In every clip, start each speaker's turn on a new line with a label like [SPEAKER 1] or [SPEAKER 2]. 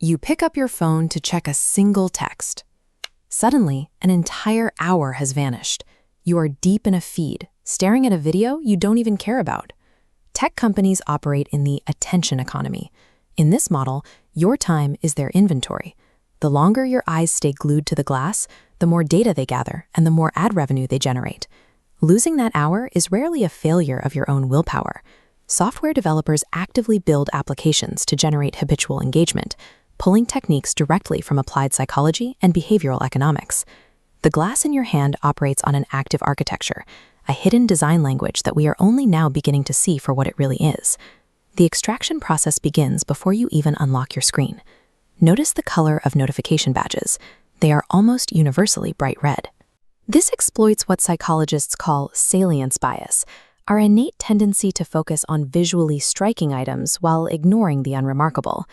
[SPEAKER 1] You pick up your phone to check a single text. Suddenly, an entire hour has vanished. You are deep in a feed, staring at a video you don't even care about. Tech companies operate in the attention economy. In this model, your time is their inventory. The longer your eyes stay glued to the glass, the more data they gather and the more ad revenue they generate. Losing that hour is rarely a failure of your own willpower. Software developers actively build applications to generate habitual engagement, pulling techniques directly from applied psychology and behavioral economics. The glass in your hand operates on an active architecture, a hidden design language that we are only now beginning to see for what it really is. The extraction process begins before you even unlock your screen. Notice the color of notification badges. They are almost universally bright red. This exploits what psychologists call salience bias, our innate tendency to focus on visually striking items while ignoring the unremarkable.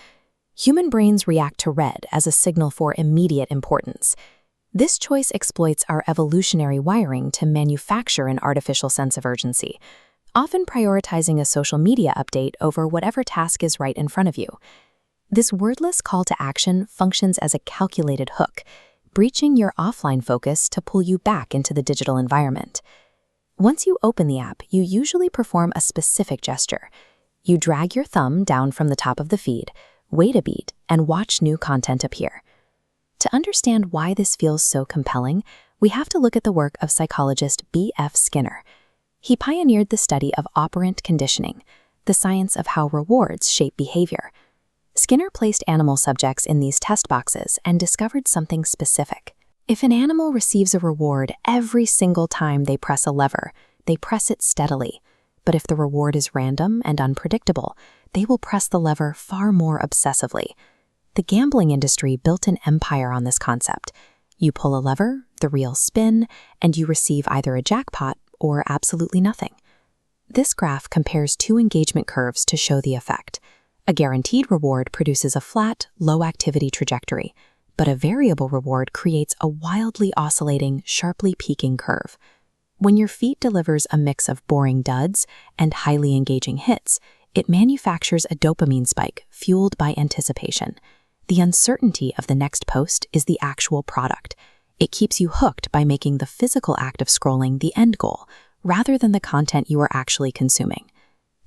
[SPEAKER 1] Human brains react to red as a signal for immediate importance. This choice exploits our evolutionary wiring to manufacture an artificial sense of urgency, often prioritizing a social media update over whatever task is right in front of you. This wordless call to action functions as a calculated hook, breaching your offline focus to pull you back into the digital environment. Once you open the app, you usually perform a specific gesture. You drag your thumb down from the top of the feed, wait a beat, and watch new content appear. To understand why this feels so compelling, we have to look at the work of psychologist B.F. Skinner. He pioneered the study of operant conditioning, the science of how rewards shape behavior. Skinner placed animal subjects in these test boxes and discovered something specific. If an animal receives a reward every single time they press a lever, they press it steadily. But if the reward is random and unpredictable, they will press the lever far more obsessively. The gambling industry built an empire on this concept. You pull a lever, the reel spin, and you receive either a jackpot or absolutely nothing. This graph compares two engagement curves to show the effect. A guaranteed reward produces a flat, low-activity trajectory, but a variable reward creates a wildly oscillating, sharply peaking curve. When your feed delivers a mix of boring duds and highly engaging hits, it manufactures a dopamine spike fueled by anticipation. The uncertainty of the next post is the actual product. It keeps you hooked by making the physical act of scrolling the end goal, rather than the content you are actually consuming.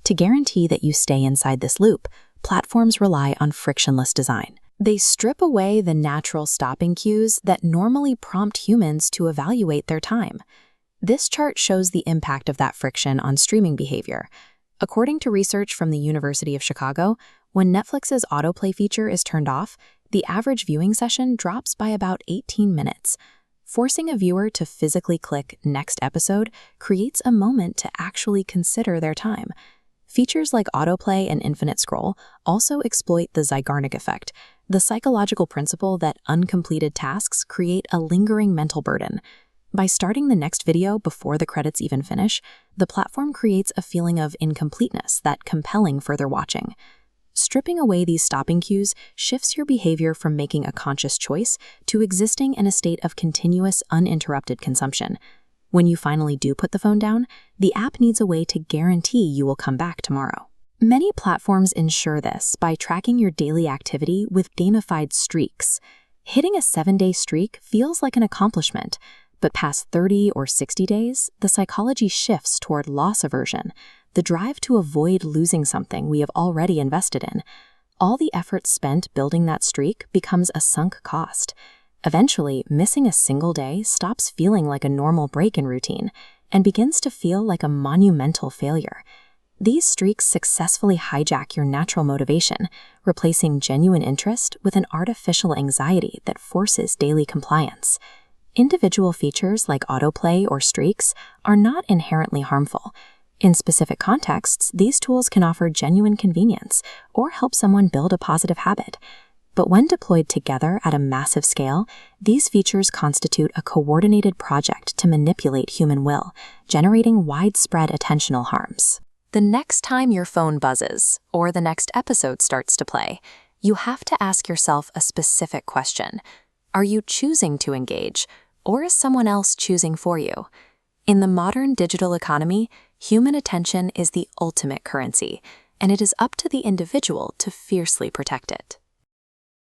[SPEAKER 1] To guarantee that you stay inside this loop, platforms rely on frictionless design. They strip away the natural stopping cues that normally prompt humans to evaluate their time. This chart shows the impact of that friction on streaming behavior. According to research from the University of Chicago, when Netflix's Autoplay feature is turned off, the average viewing session drops by about 18 minutes. Forcing a viewer to physically click Next Episode creates a moment to actually consider their time. Features like Autoplay and Infinite Scroll also exploit the Zeigarnik effect, the psychological principle that uncompleted tasks create a lingering mental burden. By starting the next video before the credits even finish, the platform creates a feeling of incompleteness that's compelling further watching. Stripping away these stopping cues shifts your behavior from making a conscious choice to existing in a state of continuous, uninterrupted consumption. When you finally do put the phone down, the app needs a way to guarantee you will come back tomorrow. Many platforms ensure this by tracking your daily activity with gamified streaks. Hitting a 7-day streak feels like an accomplishment, but past 30 or 60 days, the psychology shifts toward loss aversion, the drive to avoid losing something we have already invested in. All the effort spent building that streak becomes a sunk cost. Eventually, missing a single day stops feeling like a normal break in routine and begins to feel like a monumental failure. These streaks successfully hijack your natural motivation, replacing genuine interest with an artificial anxiety that forces daily compliance. Individual features like autoplay or streaks are not inherently harmful. In specific contexts, these tools can offer genuine convenience or help someone build a positive habit. But when deployed together at a massive scale, these features constitute a coordinated project to manipulate human will, generating widespread attentional harms. The next time your phone buzzes or the next episode starts to play, you have to ask yourself a specific question. Are you choosing to engage, or is someone else choosing for you? In the modern digital economy, human attention is the ultimate currency, and it is up to the individual to fiercely protect it.